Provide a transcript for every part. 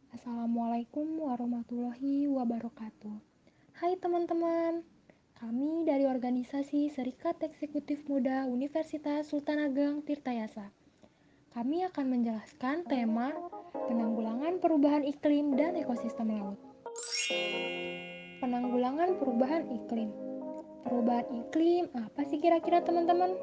Assalamualaikum warahmatullahi wabarakatuh. Hai teman-teman, kami dari organisasi Serikat Eksekutif Muda Universitas Sultan Ageng Tirtayasa. Kami akan menjelaskan tema penanggulangan perubahan iklim dan ekosistem laut. Penanggulangan perubahan iklim. Perubahan iklim apa sih kira-kira teman-teman?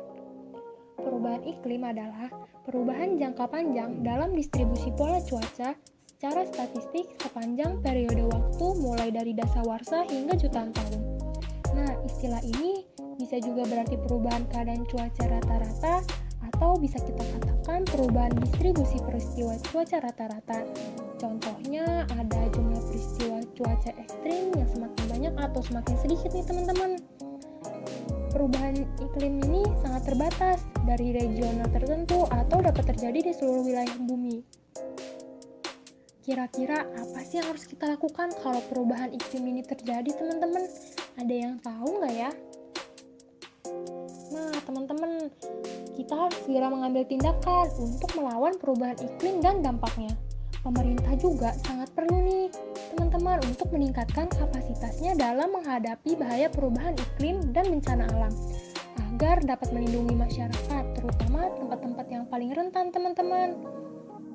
Perubahan iklim adalah perubahan jangka panjang dalam distribusi pola cuaca secara statistik sepanjang periode waktu mulai dari dasawarsa hingga jutaan tahun. Nah, istilah ini bisa juga berarti perubahan keadaan cuaca rata-rata atau bisa kita katakan perubahan distribusi peristiwa cuaca rata-rata. Contohnya ada jumlah peristiwa cuaca ekstrim yang semakin banyak atau semakin sedikit nih teman-teman. Perubahan iklim ini sangat terbatas dari regional tertentu atau dapat terjadi di seluruh wilayah bumi. Kira-kira apa sih yang harus kita lakukan kalau perubahan iklim ini terjadi, teman-teman? Ada yang tahu nggak ya? Nah, teman-teman, kita harus segera mengambil tindakan untuk melawan perubahan iklim dan dampaknya. Pemerintah juga sangat perlu nih, teman-teman, untuk meningkatkan kapasitasnya dalam menghadapi bahaya perubahan iklim dan bencana alam, agar dapat melindungi masyarakat, terutama tempat-tempat yang paling rentan, teman-teman.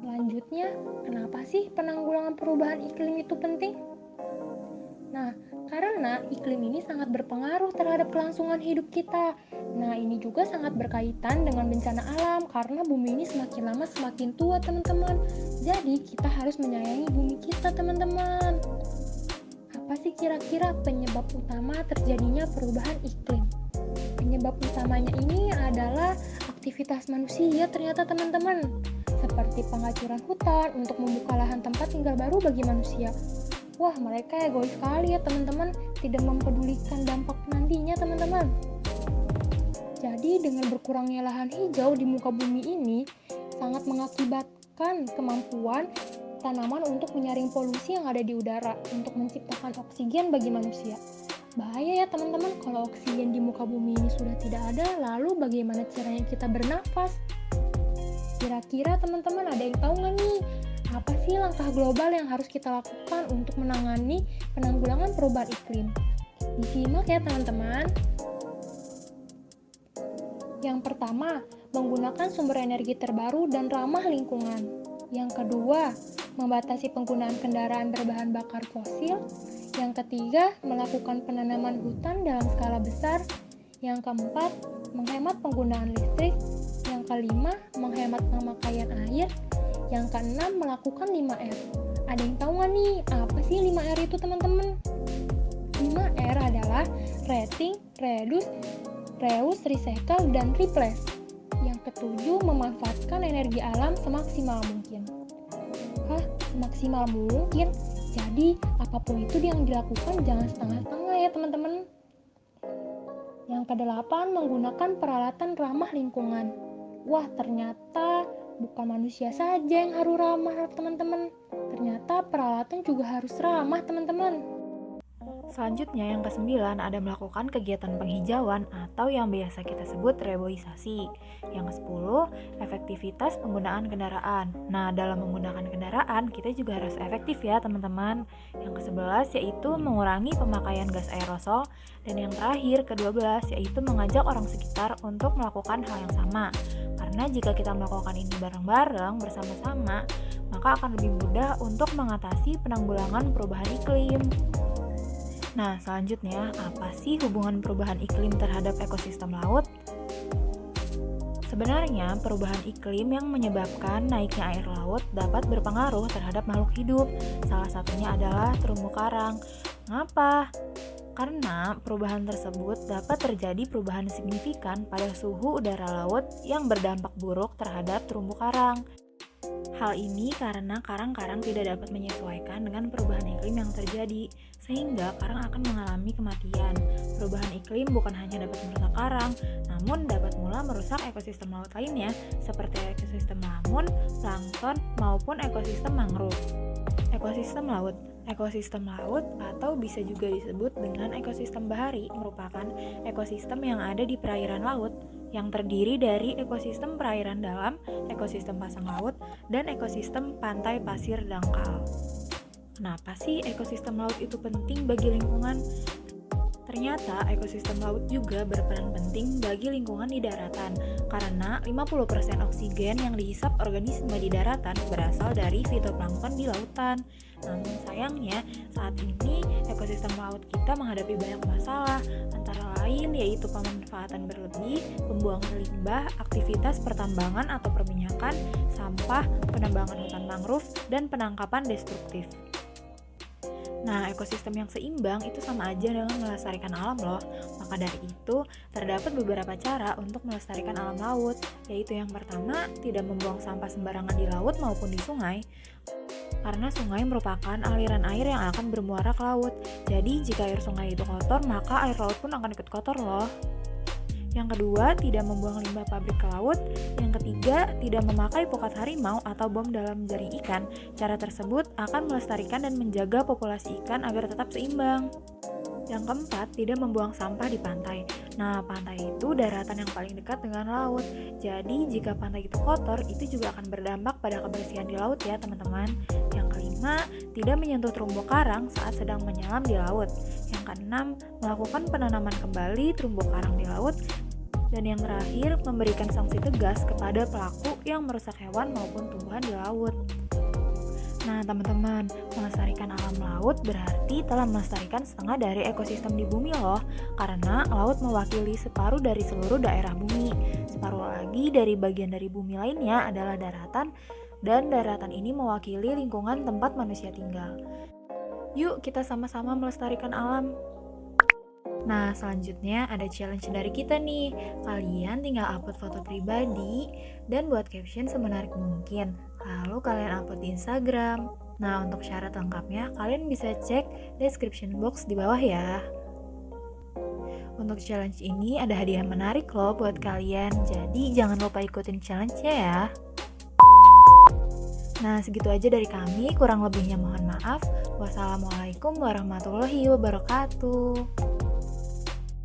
Selanjutnya, kenapa sih penanggulangan perubahan iklim itu penting? Nah, karena iklim ini sangat berpengaruh terhadap kelangsungan hidup kita. Nah, ini juga sangat berkaitan dengan bencana alam karena bumi ini semakin lama semakin tua, teman-teman. Jadi, kita harus menyayangi bumi kita, teman-teman. Apa sih kira-kira penyebab utama terjadinya perubahan iklim? Penyebab utamanya ini adalah aktivitas manusia ternyata, teman-teman. Seperti penghancuran hutan untuk membuka lahan tempat tinggal baru bagi manusia. Wah, mereka egois sekali ya teman-teman, tidak mempedulikan dampak nantinya teman-teman. Jadi dengan berkurangnya lahan hijau di muka bumi ini sangat mengakibatkan kemampuan tanaman untuk menyaring polusi yang ada di udara untuk menciptakan oksigen bagi manusia. Bahaya ya teman-teman kalau oksigen di muka bumi ini sudah tidak ada, lalu bagaimana caranya kita bernafas? Kira-kira teman-teman ada yang tahu nggak nih? Apa sih langkah global yang harus kita lakukan untuk menangani penanggulangan perubahan iklim? Disimak ya teman-teman. Yang pertama, menggunakan sumber energi terbaru dan ramah lingkungan. Yang kedua, membatasi penggunaan kendaraan berbahan bakar fosil. Yang ketiga, melakukan penanaman hutan dalam skala besar. Yang keempat, menghemat penggunaan listrik. Yang kelima, menghemat pemakaian air. Yang keenam, melakukan 5R. Ada yang tahu nggak nih, apa sih 5R itu teman-teman? 5R adalah rating, reduce, reuse, recycle, dan replace. Yang ketujuh, memanfaatkan energi alam semaksimal mungkin. Semaksimal mungkin? Jadi, apapun itu yang dilakukan jangan setengah-setengah ya teman-teman. Yang kedelapan, menggunakan peralatan ramah lingkungan. Wah, ternyata bukan manusia saja yang harus ramah, teman-teman. Ternyata peralatan juga harus ramah, teman-teman. Selanjutnya yang ke-9 ada melakukan kegiatan penghijauan atau yang biasa kita sebut reboisasi. Yang ke-10 efektivitas penggunaan kendaraan. Nah, dalam menggunakan kendaraan kita juga harus efektif ya teman-teman. Yang ke-11 yaitu mengurangi pemakaian gas aerosol. Dan yang terakhir ke-12 yaitu mengajak orang sekitar untuk melakukan hal yang sama. Karena jika kita melakukan ini bareng-bareng bersama-sama, maka akan lebih mudah untuk mengatasi penanggulangan perubahan iklim. Nah, selanjutnya, apa sih hubungan perubahan iklim terhadap ekosistem laut? Sebenarnya, perubahan iklim yang menyebabkan naiknya air laut dapat berpengaruh terhadap makhluk hidup. Salah satunya adalah terumbu karang. Mengapa? Karena perubahan tersebut dapat terjadi perubahan signifikan pada suhu udara laut yang berdampak buruk terhadap terumbu karang. Hal ini karena karang-karang tidak dapat menyesuaikan dengan perubahan iklim yang terjadi, sehingga karang akan mengalami kematian. Perubahan iklim bukan hanya dapat merusak karang, namun dapat pula merusak ekosistem laut lainnya, seperti ekosistem lamun, plankton, maupun ekosistem mangrove. Ekosistem laut atau bisa juga disebut dengan ekosistem bahari merupakan ekosistem yang ada di perairan laut yang terdiri dari ekosistem perairan dalam, ekosistem pasang laut, dan ekosistem pantai pasir dangkal. kenapa sih ekosistem laut itu penting bagi lingkungan? Ternyata ekosistem laut juga berperan penting bagi lingkungan di daratan karena 50% oksigen yang dihisap organisme di daratan berasal dari fitoplankton di lautan. Namun sayangnya saat ini ekosistem laut kita menghadapi banyak masalah, antara lain yaitu pemanfaatan berlebih, pembuangan limbah, aktivitas pertambangan atau perminyakan, sampah, penambangan hutan mangrove, dan penangkapan destruktif. Nah, ekosistem yang seimbang itu sama aja dengan melestarikan alam loh. Maka dari itu, terdapat beberapa cara untuk melestarikan alam laut, yaitu yang pertama, tidak membuang sampah sembarangan di laut maupun di sungai. Karena sungai merupakan aliran air yang akan bermuara ke laut. Jadi, jika air sungai itu kotor, maka air laut pun akan ikut kotor loh. Yang kedua, tidak membuang limbah pabrik ke laut. Yang ketiga, tidak memakai pukat harimau atau bom dalam jaring ikan. Cara tersebut akan melestarikan dan menjaga populasi ikan agar tetap seimbang. Yang keempat, tidak membuang sampah di pantai. Nah, pantai itu daratan yang paling dekat dengan laut. Jadi, jika pantai itu kotor, itu juga akan berdampak pada kebersihan di laut ya, teman-teman. Yang kelima, tidak menyentuh terumbu karang saat sedang menyelam di laut. Yang keenam, melakukan penanaman kembali terumbu karang di laut. Dan yang terakhir, memberikan sanksi tegas kepada pelaku yang merusak hewan maupun tumbuhan di laut. Nah, teman-teman, melestarikan alam laut berarti telah melestarikan setengah dari ekosistem di bumi loh, karena laut mewakili separuh dari seluruh daerah bumi. Separuh lagi dari bagian dari bumi lainnya adalah daratan, dan daratan ini mewakili lingkungan tempat manusia tinggal. Yuk, kita sama-sama melestarikan alam. Nah, selanjutnya ada challenge dari kita nih. Kalian tinggal upload foto pribadi dan buat caption semenarik mungkin. Lalu kalian upload di Instagram. Nah, untuk syarat lengkapnya kalian bisa cek description box di bawah ya. Untuk challenge ini ada hadiah menarik loh buat kalian. Jadi jangan lupa ikutin challenge-nya ya. Nah, segitu aja dari kami. Kurang lebihnya mohon maaf. Wassalamualaikum warahmatullahi wabarakatuh.